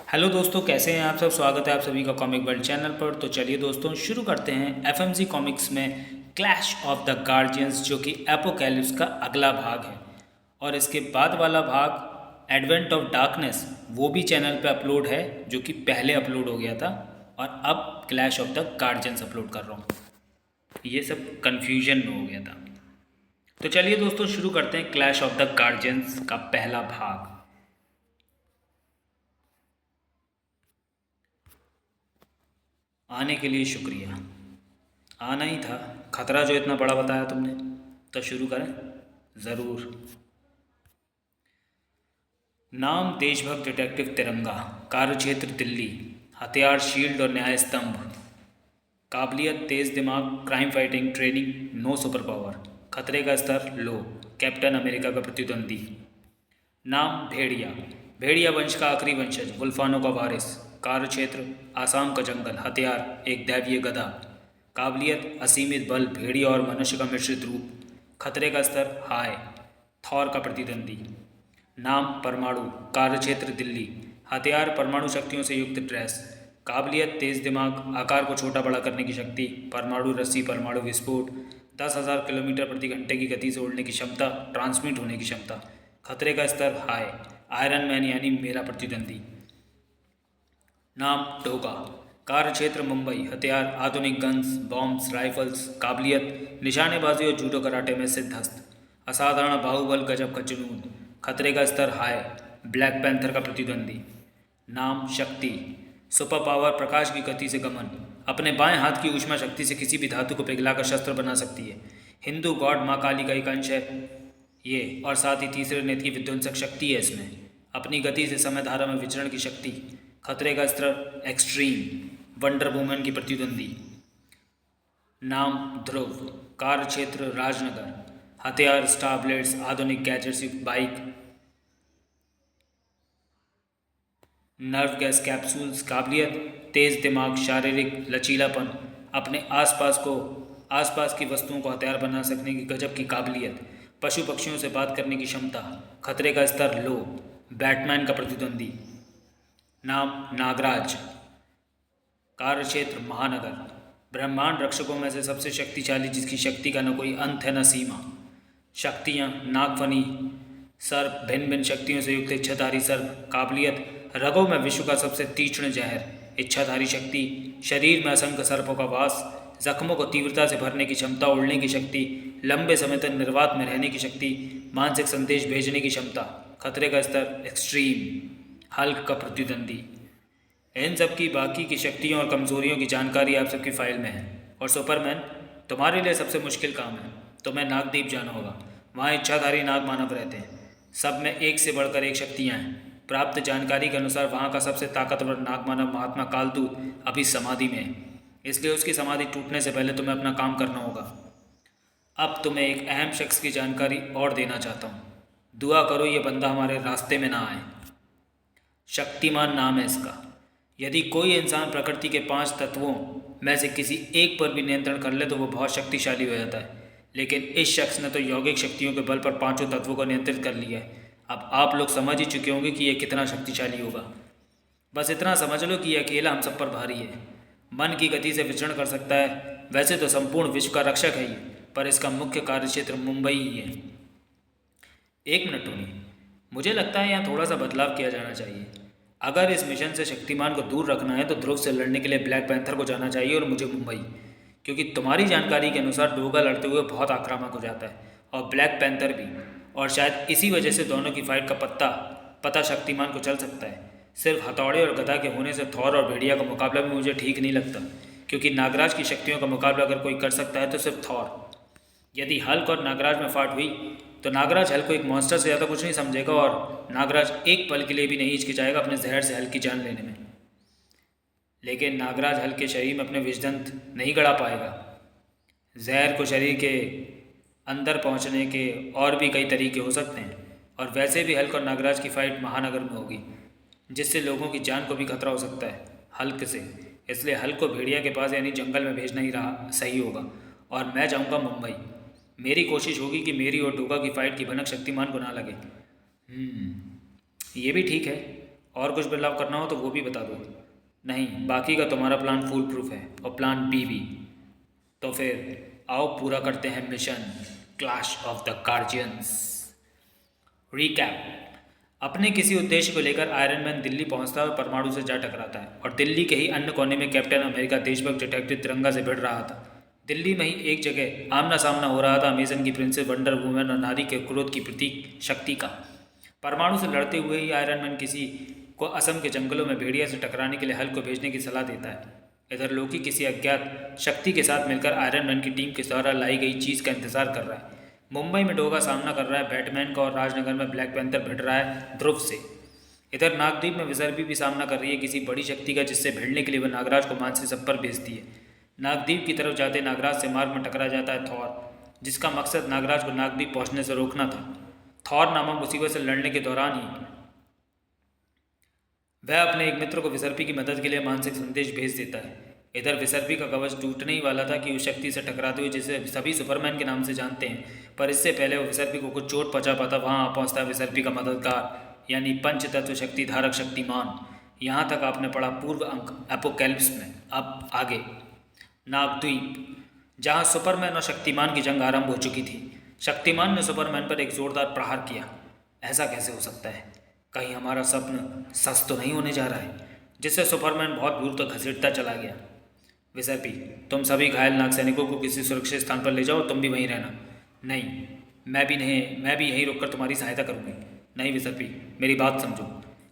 Hello दोस्तों, कैसे हैं आप सब। स्वागत है आप सभी का कॉमिक वर्ल्ड चैनल पर। तो चलिए दोस्तों शुरू करते हैं एफएमजी कॉमिक्स में क्लैश ऑफ द गार्जियंस, जो कि एपोकैलिप्स का अगला भाग है। और इसके बाद वाला भाग एडवेंट ऑफ डार्कनेस वो भी चैनल पे अपलोड है, जो कि पहले अपलोड हो गया था। और अब clash of the guardians upload कर रहा हूँ। ये सब कन्फ्यूजन में हो गया था। तो चलिए दोस्तों शुरू करते हैं क्लैश ऑफ द गार्जियंस का पहला भाग। आने के लिए शुक्रिया। आना ही था, खतरा जो इतना बड़ा बताया तुमने। तो शुरू करें। ज़रूर। नाम देशभक्त डिटेक्टिव तिरंगा, कार्यक्षेत्र दिल्ली, हथियार शील्ड और न्याय स्तंभ, काबिलियत तेज दिमाग, crime fighting training, no superpower, खतरे का स्तर लो, कैप्टन अमेरिका का प्रतिद्वंदी। नाम भेड़िया, भेड़िया वंश का आखिरी वंशज, गुल्फानों का वारिस, कार्यक्षेत्र आसाम का जंगल, हथियार एक दैवीय गदा, काबिलियत असीमित बल, भेड़िया और मनुष्य का मिश्रित रूप, खतरे का स्तर हाय, थॉर का प्रतिद्वंदी। नाम परमाणु, कार्यक्षेत्र दिल्ली, हथियार परमाणु शक्तियों से युक्त ड्रेस, काबिलियत तेज दिमाग, आकार को छोटा बड़ा करने की शक्ति, परमाणु रस्सी, परमाणु विस्फोट, 10,000 किलोमीटर प्रति घंटे की गति से उड़ने की क्षमता, ट्रांसमिट होने की क्षमता, खतरे का स्तर हाई, आयरन मैन यानी मेरा प्रतिद्वंदी। नाम डोगा, कार्यक्षेत्र मुंबई, हथियार आधुनिक गन्स, बॉम्ब्स, राइफल्स, काबिलियत निशानेबाजी और जूडो कराटे में सिद्धहस्त, असाधारण बाहुबल, गजब का जुनून, खतरे का स्तर हाई, ब्लैक पैंथर का प्रतिद्वंदी। नाम शक्ति, सुपर पावर प्रकाश की गति से गमन, अपने बाएं हाथ की ऊष्मा शक्ति से किसी भी धातु को पिघलाकर शस्त्र बना सकती है। हिंदू गॉड माँ काली का एक अंश है ये, और साथ ही तीसरे नेत्र की विध्वंसक शक्ति है इसमें। अपनी गति से समय धारा में विचरण की शक्ति, खतरे का स्तर एक्सट्रीम, वंडर वुमन की प्रतिद्वंदी। नाम ध्रुव, कार्यक्षेत्र राजनगर, हथियार स्टार ब्लेड्स, आधुनिक गैजेट्स युक्त बाइक, नर्व गैस कैप्सूल्स, काबिलियत तेज दिमाग, शारीरिक लचीलापन, अपने आसपास की वस्तुओं को हथियार बना सकने की गजब की काबिलियत, पशु पक्षियों से बात करने की क्षमता, खतरे का स्तर लो, बैटमैन का प्रतिद्वंदी। नाम नागराज, कार्यक्षेत्र महानगर, ब्रह्मांड रक्षकों में से सबसे शक्तिशाली, जिसकी शक्ति का न कोई अंत है न सीमा। शक्तियाँ नागफनी सर्प, भिन्न भिन्न शक्तियों से युक्त इच्छाधारी सर्प, काबिलियत रगों में विश्व का सबसे तीक्ष्ण जहर, इच्छाधारी शक्ति, शरीर में असंख्य सर्पों का वास, जख्मों को तीव्रता से भरने की क्षमता, उड़ने की शक्ति, लंबे समय तक निर्वात में रहने की शक्ति, मानसिक संदेश भेजने की क्षमता, खतरे का स्तर एक्सट्रीम, हल्क का प्रतिद्वंदी। इन सब की बाकी की शक्तियों और कमजोरियों की जानकारी आप सबकी फाइल में है। और सुपरमैन, तुम्हारे लिए सबसे मुश्किल काम है। तुम्हें नागद्वीप जाना होगा। वहाँ इच्छाधारी नाग मानव रहते हैं। सब में एक से बढ़कर एक शक्तियाँ हैं। प्राप्त जानकारी के अनुसार वहाँ का सबसे ताकतवर नाग मानव महात्मा कालदूत अभी समाधि में है, इसलिए उसकी समाधि टूटने से पहले तुम्हें अपना काम करना होगा। अब तुम्हें एक अहम शख्स की जानकारी और देना चाहता हूँ। दुआ करो ये बंदा हमारे रास्ते में ना आए। शक्तिमान नाम है इसका। यदि कोई इंसान प्रकृति के 5 तत्वों में से किसी एक पर भी नियंत्रण कर ले तो वो बहुत शक्तिशाली हो जाता है। लेकिन इस शख्स ने तो यौगिक शक्तियों के बल पर 5 तत्वों को नियंत्रित कर लिया है। अब आप लोग समझ ही चुके होंगे कि यह कितना शक्तिशाली होगा। बस इतना समझ लो कि यह अकेला हम सब पर भारी है। मन की गति से विचरण कर सकता है। वैसे तो संपूर्ण विश्व का रक्षक है ये, पर इसका मुख्य कार्यक्षेत्र मुंबई ही है। एक मिनट टोनी, मुझे लगता है यहाँ थोड़ा सा बदलाव किया जाना चाहिए। अगर इस मिशन से शक्तिमान को दूर रखना है तो ध्रुव से लड़ने के लिए ब्लैक पैंथर को जाना चाहिए और मुझे मुंबई, क्योंकि तुम्हारी जानकारी के अनुसार डोगा लड़ते हुए बहुत आक्रामक हो जाता है और ब्लैक पैंथर भी। और शायद इसी वजह से दोनों की फाइट का पता शक्तिमान को चल सकता है। सिर्फ हथौड़े और गदा के होने से थॉर और भेड़िया का मुकाबला भी मुझे ठीक नहीं लगता, क्योंकि नागराज की शक्तियों का मुकाबला अगर कोई कर सकता है तो सिर्फ थॉर। यदि हल्क और नागराज में फाट हुई तो नागराज हल्क को एक मॉन्स्टर से ज़्यादा कुछ नहीं समझेगा और नागराज एक पल के लिए भी नहीं हिचकिचाएगा अपने जहर से हल्क की जान लेने में। लेकिन नागराज हल्क के शरीर में अपने विषदंत नहीं गड़ा पाएगा। जहर को शरीर के अंदर पहुंचने के और भी कई तरीके हो सकते हैं, और वैसे भी हल्क और नागराज की फाइट महानगर में होगी, जिससे लोगों की जान को भी खतरा हो सकता है हल्क से। इसलिए हल्क को भेड़िया के पास यानी जंगल में भेजना ही रहा सही होगा, और मैं जाऊंगा मुंबई। मेरी कोशिश होगी कि मेरी और डोगा की फाइट की भनक शक्तिमान को ना लगे। ये भी ठीक है। और कुछ बदलाव करना हो तो वो भी बता दो। नहीं, बाकी का तुम्हारा प्लान फुल प्रूफ है और प्लान बी भी। तो फिर आओ पूरा करते हैं mission clash of the guardians. Recap. अपने किसी उद्देश्य को लेकर आयरन मैन दिल्ली पहुंचता है और परमाणु से जा टकराता है और दिल्ली के ही अन्य कोने में कैप्टन अमेरिका देशभक्त डिटेक्टिव तिरंगा से भिड़ रहा था। दिल्ली में ही एक जगह आमना सामना हो रहा था अमेजन की प्रिंसेस वंडर वुमेन और नारी के क्रोध की प्रतीक शक्ति का। परमाणु से लड़ते हुए ही आयरन मैन किसी को असम के जंगलों में भेड़िया से टकराने के लिए हल्क को भेजने की सलाह देता है। इधर लोकी किसी अज्ञात शक्ति के साथ मिलकर आयरन मैन की टीम के द्वारा लाई गई चीज़ का इंतजार कर रहा है। मुंबई में डो का सामना कर रहा है बैटमैन का और राजनगर में ब्लैक पैंथर भिड़ रहा है ध्रुव से। इधर नागद्वीप में विसर्पी भी सामना कर रही है किसी बड़ी शक्ति का जिससे भिड़ने के लिए वह नागराज को मानसी सब पर भेजती है। नागद्वीप की तरफ जाते नागराज से मार्ग में टकरा जाता है थॉर, जिसका मकसद नागराज को नागद्वीप पहुंचने से रोकना था। थॉर नामक मुसीबत से लड़ने के दौरान ही वह अपने एक मित्र को विसर्पी की मदद के लिए मानसिक संदेश भेज देता है। इधर विसर्पी का कवच टूटने ही वाला था कि उस शक्ति से टकराते हुए जिसे सभी सुपरमैन के नाम से जानते हैं, पर इससे पहले वो विसर्पी को कुछ चोट पहुंचा पाता वहां पहुंचता है विसर्पी का मददगार यानी पंच तत्व शक्ति धारक शक्तिमान। यहाँ तक आपने पढ़ा पूर्व अंक एपोकैलिप्स में। अब आगे नागद्वीप, जहाँ सुपरमैन और शक्तिमान की जंग आरंभ हो चुकी थी। शक्तिमान ने सुपरमैन पर एक जोरदार प्रहार किया। ऐसा कैसे हो सकता है? कहीं हमारा स्वप्न सच तो नहीं होने जा रहा है? जिससे सुपरमैन बहुत दूर तक घसीटता चला गया। विसर्पी, तुम सभी घायल नाग सैनिकों को किसी सुरक्षित स्थान पर ले जाओ, तुम भी वहीं रहना। नहीं, मैं भी यहीं रुककर तुम्हारी सहायता करूंगी। नहीं विसर्पी, मेरी बात समझो।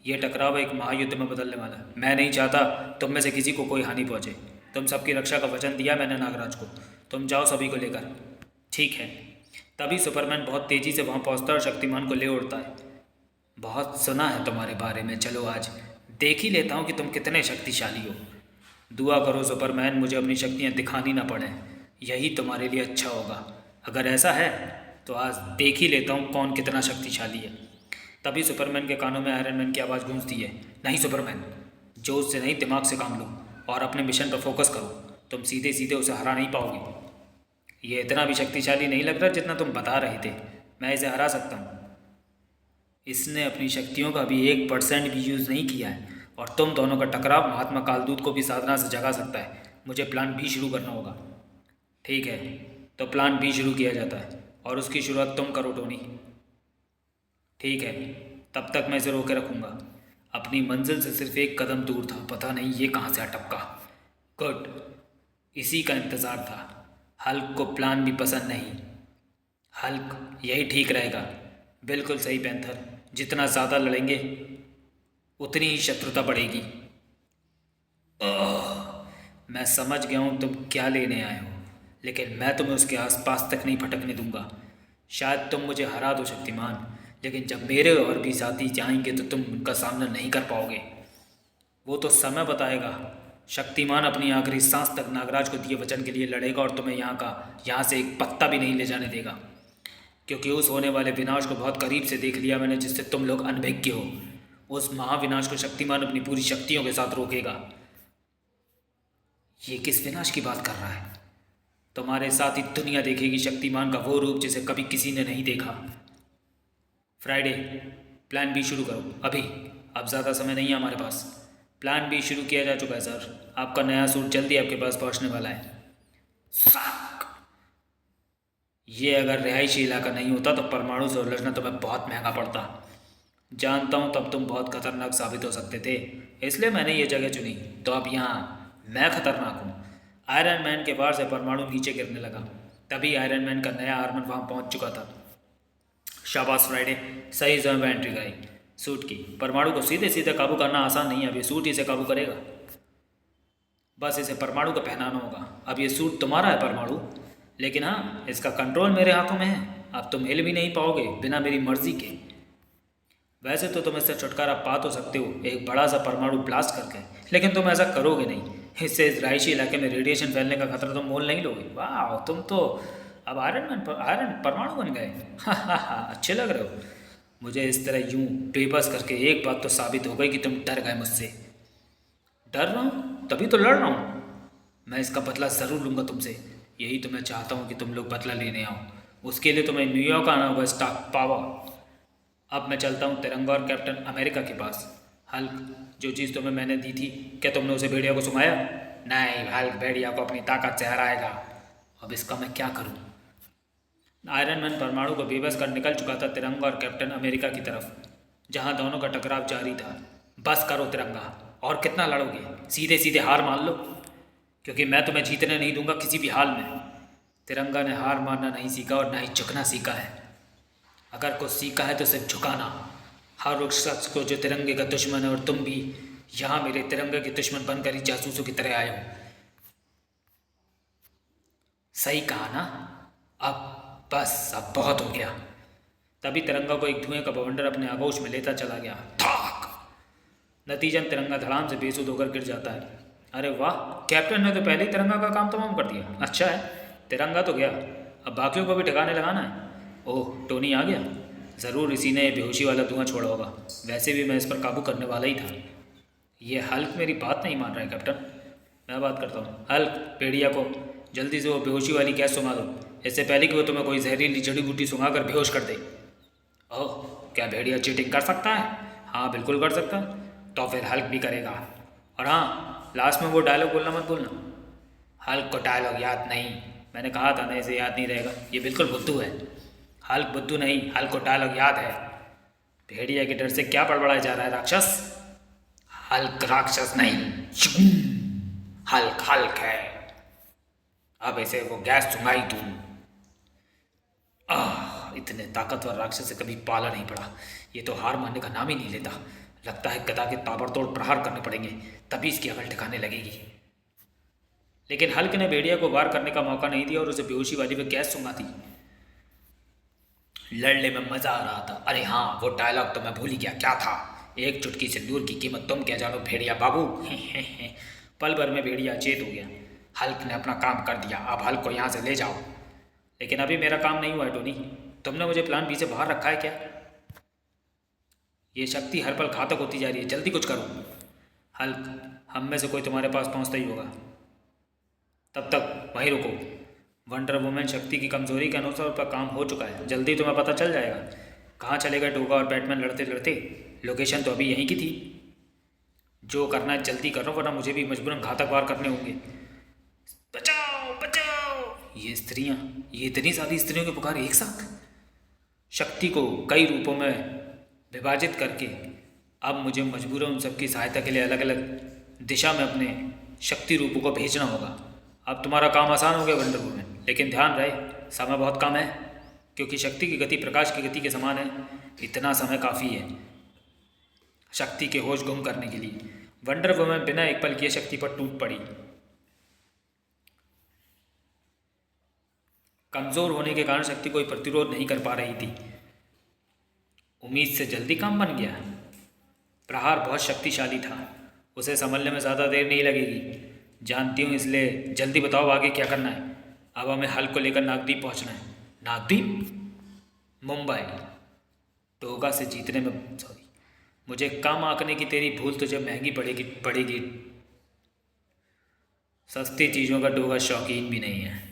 यह टकराव एक महायुद्ध में बदलने वाला है। मैं नहीं चाहता तुम में से किसी को कोई हानि पहुंचे। तुम सबकी रक्षा का वचन दिया मैंने नागराज को। तुम जाओ सभी को लेकर। ठीक है। तभी सुपरमैन बहुत तेजी से वहां पहुंचता है और शक्तिमान को ले उड़ता है। बहुत सुना है तुम्हारे बारे में, चलो आज देख ही लेता हूँ कि तुम कितने शक्तिशाली हो। दुआ करो सुपरमैन मुझे अपनी शक्तियाँ दिखानी ना पड़े, यही तुम्हारे लिए अच्छा होगा। अगर ऐसा है तो आज देख ही लेता हूँ कौन कितना शक्तिशाली है। तभी सुपरमैन के कानों में आयरन मैन की आवाज़ गूंजती है। नहीं सुपरमैन, जोश से नहीं दिमाग से काम लो और अपने मिशन पर फोकस करो। तुम सीधे सीधे उसे हरा नहीं पाओगे। ये इतना भी शक्तिशाली नहीं लग रहा जितना तुम बता रहे थे। मैं इसे हरा सकता हूँ। इसने अपनी शक्तियों का भी 1% भी यूज़ नहीं किया है और तुम दोनों का टकराव महात्मा कालदूत को भी साधना से जगा सकता है। मुझे प्लान बी शुरू करना होगा। ठीक है, तो प्लान बी शुरू किया जाता है और उसकी शुरुआत तुम करो टोनी। ठीक है, तब तक मैं इसे रोके रखूँगा। अपनी मंजिल से सिर्फ एक कदम दूर था, पता नहीं ये कहाँ से अटपका। गुड, इसी का इंतज़ार था। हल्क को प्लान भी पसंद नहीं। हल्क यही ठीक रहेगा। बिल्कुल सही पैंथर, जितना ज़्यादा लड़ेंगे उतनी ही शत्रुता बढ़ेगी। मैं समझ गया हूँ तुम क्या लेने आए हो, लेकिन मैं तुम्हें उसके आसपास तक नहीं भटकने दूंगा। शायद तुम मुझे हरा दो शक्तिमान, लेकिन जब मेरे और भी साथी जाएंगे तो तुम उनका सामना नहीं कर पाओगे। वो तो समय बताएगा। शक्तिमान अपनी आखिरी सांस तक नागराज को दिए वचन के लिए लड़ेगा और तुम्हें यहाँ से एक पत्ता भी नहीं ले जाने देगा, क्योंकि उस होने वाले विनाश को बहुत करीब से देख लिया मैंने जिससे तुम लोग अनभिज्ञ हो। उस महाविनाश को शक्तिमान अपनी पूरी शक्तियों के साथ रोकेगा। ये किस विनाश की बात कर रहा है? तुम्हारे साथ ही दुनिया देखेगी शक्तिमान का वो रूप जिसे कभी किसी ने नहीं देखा। फ्राइडे, प्लान बी शुरू करो अभी। अब ज़्यादा समय नहीं है हमारे पास। प्लान बी शुरू किया जा चुका है सर। आपका नया सूट जल्दी आपके पास पहुंचने वाला है। ये अगर रिहायशी इलाका नहीं होता तो परमाणु से उलझना तुम्हें बहुत महंगा पड़ता। जानता हूँ तब तुम बहुत खतरनाक साबित हो सकते थे, इसलिए मैंने ये जगह चुनी। तो अब यहाँ मैं खतरनाक हूँ। आयरन मैन के वार से परमाणु नीचे गिरने लगा। तभी आयरन मैन का नया आर्मर वहाँ पहुँच चुका था। शाबाश फ्राइडे, सही समय पर एंट्री कराई। सूट की परमाणु को सीधे सीधे काबू करना आसान नहीं है। अब ये सूट इसे काबू करेगा। बस इसे परमाणु को पहनाना होगा। अब ये सूट तुम्हारा है परमाणु, लेकिन हाँ, इसका कंट्रोल मेरे हाथों में है। अब तुम हिल भी नहीं पाओगे बिना मेरी मर्जी के। वैसे तो तुम इससे छुटकारा पा तो सकते हो एक बड़ा सा परमाणु ब्लास्ट करके, लेकिन तुम ऐसा करोगे नहीं। इससे इस रिहायशी इलाके में रेडिएशन फैलने का खतरा तुम मोल नहीं लोगे। वाह, तुम तो अब आयरन परमाणु बन गए। हाँ, अच्छे लग रहे हो। मुझे इस तरह यूं बेबस करके एक बात तो साबित हो गई कि तुम डर गए मुझसे। डर रहा हूँ तभी तो लड़ रहा हूँ। मैं इसका बदला ज़रूर लूँगा तुमसे। यही तो मैं चाहता हूँ कि तुम लोग बदला लेने आओ। उसके लिए तुम्हें न्यूयॉर्क आना होगा स्टार पावर। अब मैं चलता हूँ तिरंगा और कैप्टन अमेरिका के पास। हल्क, जो चीज़ तुम्हें मैंने दी थी, क्या तुमने उसे भेड़िया को सुंघाया? नहीं, हल्क भेड़िया को अपनी ताकत से हराएगा। अब इसका मैं क्या करूं? आयरन मैन परमाणु को बेबस कर निकल चुका था तिरंगा और कैप्टन अमेरिका की तरफ, जहां दोनों का टकराव जारी था। बस करो तिरंगा, और कितना लड़ोगे? सीधे सीधे हार मान लो, क्योंकि मैं तुम्हें जीतने नहीं दूंगा किसी भी हाल में। तिरंगा ने हार मानना नहीं सीखा और ना ही झुकना सीखा है। अगर कुछ सीखा है तो सिर्फ झुकाना। हर उस शख्स को जो तिरंगे का दुश्मन है, और तुम भी यहाँ मेरे तिरंगे के दुश्मन बनकर ही जासूसों की तरह आए हो। सही कहा ना? अब बस, अब बहुत हो गया। तभी तिरंगा को एक धुएं का बवंडर अपने आगोश में लेता चला गया। थाक! नतीजन तिरंगा धड़ाम से बेसुध होकर गिर जाता है। अरे वाह, कैप्टन ने तो पहले ही तिरंगा का काम तमाम कर दिया। अच्छा है, तिरंगा तो गया, अब बाकियों को भी ठिकाने लगाना है। ओह, टोनी आ गया। ज़रूर इसी ने बेहोशी वाला धुआं छोड़ा होगा। वैसे भी मैं इस पर काबू करने वाला ही था। ये हल्क मेरी बात नहीं मान रहा है कैप्टन। मैं बात करता हूँ। हल्क, भेड़िया को जल्दी से वो बेहोशी वाली गैस सुंघा दो, इससे पहले कि वो तुम्हें कोई जहरीली जड़ी बूटी सुंघा कर बेहोश कर दे। ओह, क्या भेड़िया चीटिंग कर सकता है? हाँ, बिल्कुल कर सकता है। तो फिर हल्क भी करेगा। और हाँ, लास्ट में वो डायलॉग बोलना मत भूलना। हल्क को डायलॉग याद नहीं? मैंने कहा था ना, इसे याद नहीं रहेगा। ये बिल्कुल बुद्धू है। हल्क बुद्धू नहीं, हल्क को डायलॉग याद है। भेड़िया के डर से क्या बड़बड़ाया जा रहा है राक्षस? हल्क राक्षस नहीं, हल्क हल्क है। अब इसे वो गैस सुंघाई तू। इतने ताकतवर राक्षस से कभी पाला नहीं पड़ा। ये तो हार मानने का नाम ही नहीं लेता। लगता है गदा के ताबड़तोड़ प्रहार करने पड़ेंगे, तभी इसकी अकल ठिकाने लगेगी। लेकिन हल्क ने भेड़िया को वार करने का मौका नहीं दिया और उसे बेहोशी वाली में गैस सुंघा दी। लड़ने में मजा आ रहा था। अरे हाँ, वो डायलॉग तो मैं भूल ही गया। क्या था? एक चुटकी सिंदूर की कीमत तुम क्या जानो भेड़िया बाबू। पल भर में भेड़िया चेत हो गया। हल्क ने अपना काम कर दिया, अब हल्क को यहाँ से ले जाओ। लेकिन अभी मेरा काम नहीं हुआ है टोनी। तुमने मुझे प्लान बी से बाहर रखा है क्या? ये शक्ति हर पल घातक होती जा रही है, जल्दी कुछ करो। हल्क, हम में से कोई तुम्हारे पास पहुंचता ही होगा। तब तक वहीं रुको। वंडर वुमन शक्ति की कमजोरी के अनुसार पर काम हो चुका है, जल्दी तुम्हें पता चल जाएगा। कहाँ चले गए टोगा और बैटमैन लड़ते लड़ते? लोकेशन तो अभी यहीं की थी। जो करना है जल्दी करो, वरना मुझे भी मजबूरन घातक वार करने होंगे। बचाओ बचाओ! ये स्त्रियाँ, ये इतनी सारी स्त्रियों की पुकार एक साथ। शक्ति को कई रूपों में विभाजित करके अब मुझे मजबूरन उन सबकी सहायता के लिए अलग अलग दिशा में अपने शक्ति रूपों को भेजना होगा। अब तुम्हारा काम आसान हो गया वंडर वुमन, लेकिन ध्यान रहे, समय बहुत कम है, क्योंकि शक्ति की गति प्रकाश की गति के समान है। इतना समय काफ़ी है शक्ति के होश गुम करने के लिए। वंडर वुमन बिना एक पल किए शक्ति पर टूट पड़ी। कमज़ोर होने के कारण शक्ति कोई प्रतिरोध नहीं कर पा रही थी। उम्मीद से जल्दी काम बन गया। प्रहार बहुत शक्तिशाली था, उसे संभलने में ज़्यादा देर नहीं लगेगी। जानती हूँ, इसलिए जल्दी बताओ आगे क्या करना है। अब हमें हल्क को लेकर नागद्वीप पहुँचना है। नागद्वीप? मुंबई। टोगा से जीतने में मुझे कम आंकने की तेरी भूल तुझे महंगी पड़ेगी। सस्ती चीज़ों का डोगा शौकीन भी नहीं है।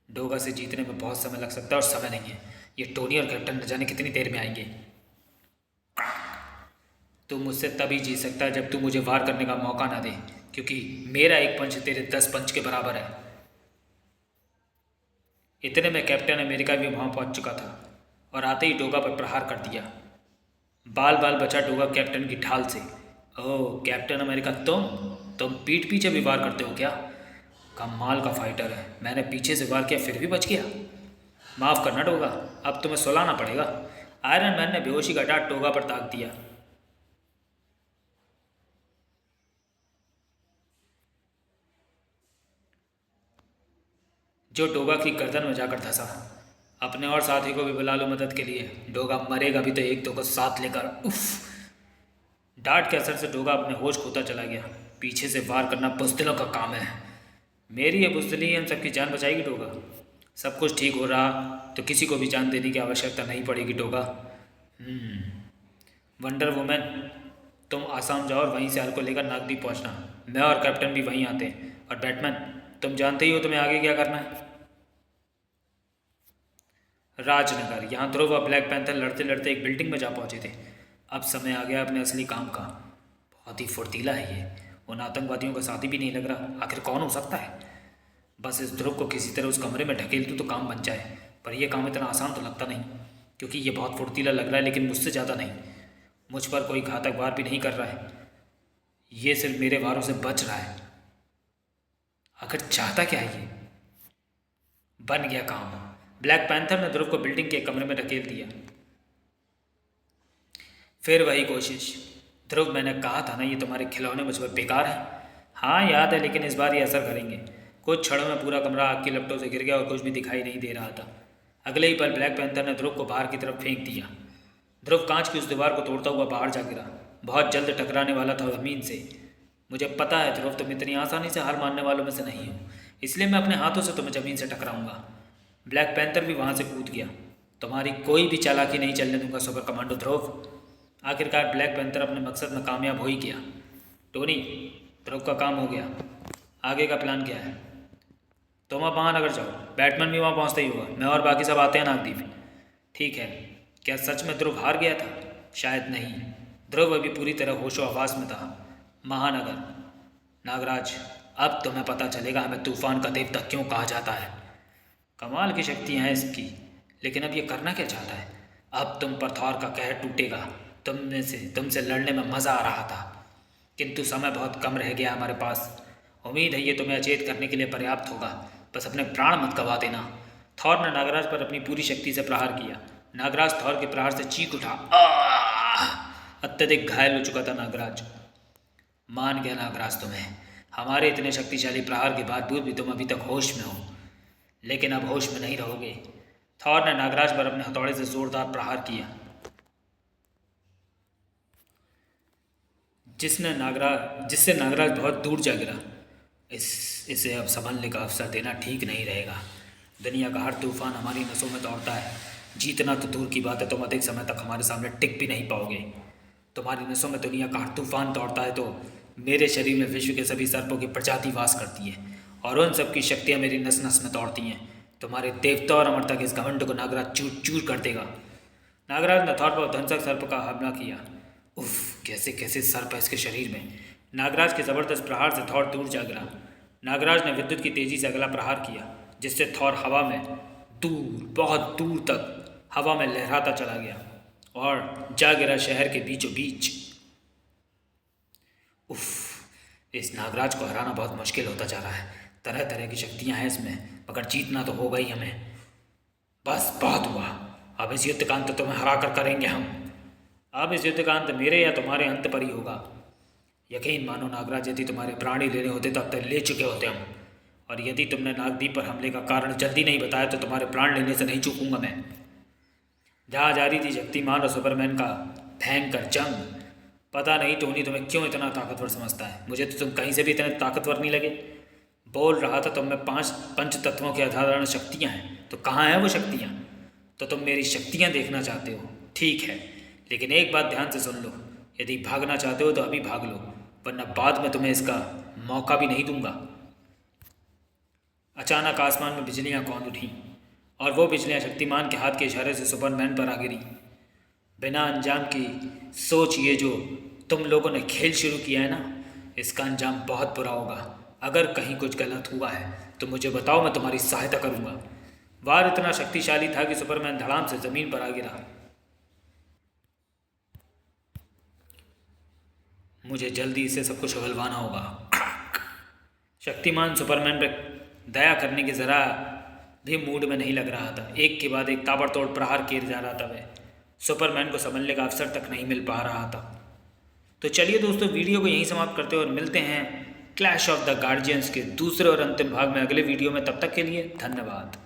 डोगा से जीतने में बहुत समय लग सकता है, और समय नहीं है। ये टोनी और कैप्टन न जाने कितनी देर में आएंगे। तू मुझसे तभी जीत सकता है जब तू मुझे वार करने का मौका ना दे, क्योंकि मेरा एक पंच तेरे 10 पंच के बराबर है। इतने में कैप्टन अमेरिका भी वहाँ पहुँच चुका था और आते ही डोगा पर प्रहार कर दिया। बाल बाल बचा डोगा कैप्टन की ढाल से। ओह कैप्टन अमेरिका, तुम पीठ पीछे भी वार करते हो क्या? कमाल का फाइटर है। मैंने पीछे से वार किया फिर भी बच गया। माफ़ करना डोगा, अब तुम्हें सुलाना पड़ेगा। आयरन मैन ने बेहोशी का डांट डोगा पर ताक दिया। जो डोगा की गर्दन में जाकर धंसा। अपने और साथी को भी बुला लो मदद के लिए। डोगा मरेगा भी तो एक दो को साथ लेकर। उफ! डांट के असर से डोगा अपने होश खोता चला गया। पीछे से वार करना बुज़दिलों का काम है। मेरी ये बुज़दिली ही हम सबकी जान बचाएगी डोगा। सब कुछ ठीक हो रहा तो किसी को भी जान देने की आवश्यकता नहीं पड़ेगी डोगा। वंडर वुमन, तुम आसाम जाओ और वहीं से हल्क को लेकर नागद्वीप पहुंचना। मैं और कैप्टन भी वहीं आते हैं। और बैटमैन, तुम जानते ही हो तुम्हें आगे क्या करना है। राजनगर। यहाँ ध्रुव और ब्लैक पैंथर लड़ते लड़ते एक बिल्डिंग में जा पहुँचे थे। अब समय आ गया अपने असली काम का। बहुत ही फुर्तीला है ये, उन आतंकवादियों का साथी भी नहीं लग रहा। आखिर कौन हो सकता है? बस इस ध्रुव को किसी तरह उस कमरे में ढकेल दूँ तो काम बन जाए। पर यह काम इतना आसान तो लगता नहीं, क्योंकि ये बहुत फुर्तीला लग रहा है, लेकिन मुझसे ज़्यादा नहीं। मुझ पर कोई घातक वार भी नहीं कर रहा है, ये सिर्फ मेरे वारों से बच रहा है। आखिर चाहता क्या है ये? बन गया काम। ब्लैक पैंथर ने ध्रुव को बिल्डिंग के कमरे में ढकेल दिया। फिर वही कोशिश। ध्रुव, मैंने कहा था ना ये तुम्हारे खिलौने मुझ पर बेकार हैं। हाँ याद है, लेकिन इस बार ये असर करेंगे। कुछ क्षणों में पूरा कमरा आग की लपटों से गिर गया और कुछ भी दिखाई नहीं दे रहा था। अगले ही पल ब्लैक पैंथर ने ध्रुव को बाहर की तरफ फेंक दिया। ध्रुव कांच की उस दीवार को तोड़ता हुआ बाहर जा गिरा। बहुत जल्द टकराने वाला था जमीन से। मुझे पता है ध्रुव, तुम इतनी आसानी से हार मानने वालों में से नहीं हो, इसलिए मैं अपने हाथों से तुम्हें ज़मीन से टकराऊंगा। ब्लैक पैंथर भी वहाँ से कूद गया। तुम्हारी कोई भी चालाकी नहीं चलने दूंगा सुपर कमांडो ध्रुव। आखिरकार ब्लैक पैंथर अपने मकसद में कामयाब हो ही गया। टोनी, ध्रुव का काम हो गया। आगे का प्लान क्या है? तुम अब महानगर जाओ, बैटमैन भी वहाँ पहुँचता ही होगा। मैं और बाकी सब आते हैं नागदीप। ठीक है। क्या सच में ध्रुव हार गया था? शायद नहीं, ध्रुव अभी पूरी तरह होशो हवास में था। महानगर। नागराज, अब तुम्हें पता चलेगा हमें तूफान का देवता क्यों कहा जाता है। कमाल की शक्तियाँ हैं इसकी, लेकिन अब ये करना क्या चाहता है? अब तुम पर थॉर का कहर टूटेगा। तुमसे लड़ने में मज़ा आ रहा था, किंतु समय बहुत कम रह गया हमारे पास। उम्मीद है ये तुम्हें अचेत करने के लिए पर्याप्त होगा। बस अपने प्राण मत गवा देना। थॉर ने नागराज पर अपनी पूरी शक्ति से प्रहार किया। नागराज थॉर के प्रहार से चीख उठा। अत्यधिक घायल हो चुका था नागराज। मान गया नागराज तुम्हें। हमारे इतने शक्तिशाली प्रहार के बावजूद भी तुम अभी तक होश में हो, लेकिन अब होश में नहीं रहोगे। थॉर ने नागराज पर अपने हथौड़े से जोरदार प्रहार किया, जिससे नागराज बहुत दूर जा गिरा। इसे अब संभलने का अवसर देना ठीक नहीं रहेगा। दुनिया का हर तूफान हमारी नसों में दौड़ता है। जीतना तो दूर की बात है, तुम अधिक समय तक हमारे सामने टिक भी नहीं पाओगे। तुम्हारी नसों में दुनिया का हर तूफान दौड़ता है तो मेरे शरीर में विश्व के सभी सर्पों की प्रजाति वास करती है, और उन सब की शक्तियाँ मेरी नस नस में दौड़ती हैं। तुम्हारे देवता और अमरता के इस घमंड को नागराज चूर चूर कर देगा। नागराज ने थॉर पर धनसक सर्प का हमला किया। उफ, कैसे कैसे सर्प है इसके शरीर में। नागराज के ज़बरदस्त प्रहार से थॉर दूर जा गिरा। नागराज ने विद्युत की तेज़ी से अगला प्रहार किया, जिससे थॉर हवा में दूर, बहुत दूर तक हवा में लहराता चला गया और जा गिरा शहर के बीचों बीच। उफ, इस नागराज को हराना बहुत मुश्किल होता जा रहा है। तरह तरह की शक्तियां हैं इसमें, मगर जीतना तो होगा ही हमें। बस बहुत हुआ, अब इस युद्ध का अंत तुम्हें हरा कर करेंगे हम। अब इस युद्ध का अंत मेरे या तुम्हारे अंत पर ही होगा। यकीन मानो नागराज, यदि तुम्हारे प्राण ही लेने होते तो अब तक ले चुके होते हम, और यदि तुमने नागदीप पर हमले का कारण जल्दी नहीं बताया तो तुम्हारे प्राण लेने से नहीं चूकूंगा मैं। जहाँ जारी थी शक्तिमान और सुपरमैन का भयंकर जंग। पता नहीं टोनी तुम्हें क्यों इतना ताकतवर समझता है। मुझे तो तुम कहीं से भी इतने ताकतवर नहीं लगे। बोल रहा था तुम में 5 पंच तत्वों की असाधारण शक्तियाँ हैं, तो कहाँ हैं वो शक्तियाँ? तो तुम मेरी शक्तियाँ देखना चाहते हो, ठीक है, लेकिन एक बात ध्यान से सुन लो। यदि भागना चाहते हो तो अभी भाग लो, वरना बाद में तुम्हें इसका मौका भी नहीं दूंगा। अचानक आसमान में बिजलियां कौंध उठीं, और वो बिजलियां शक्तिमान के हाथ के इशारे से सुपरमैन पर आ गिरी। बिना अंजाम की सोच, ये जो तुम लोगों ने खेल शुरू किया है ना, इसका अंजाम बहुत बुरा होगा। अगर कहीं कुछ गलत हुआ है तो मुझे बताओ, मैं तुम्हारी सहायता करूंगा। वार इतना शक्तिशाली था कि सुपरमैन धड़ाम से ज़मीन पर आ गिरा। मुझे जल्दी इसे सब कुछ उगलवाना होगा। शक्तिमान सुपरमैन पर दया करने की ज़रा भी मूड में नहीं लग रहा था। एक के बाद एक ताबड़तोड़ प्रहार किए जा रहा था। वह सुपरमैन को संभलने का अवसर तक नहीं मिल पा रहा था। तो चलिए दोस्तों, वीडियो को यहीं समाप्त करते हैं और मिलते हैं क्लैश ऑफ द गार्जियंस के दूसरे और अंतिम भाग में अगले वीडियो में। तब तक के लिए धन्यवाद।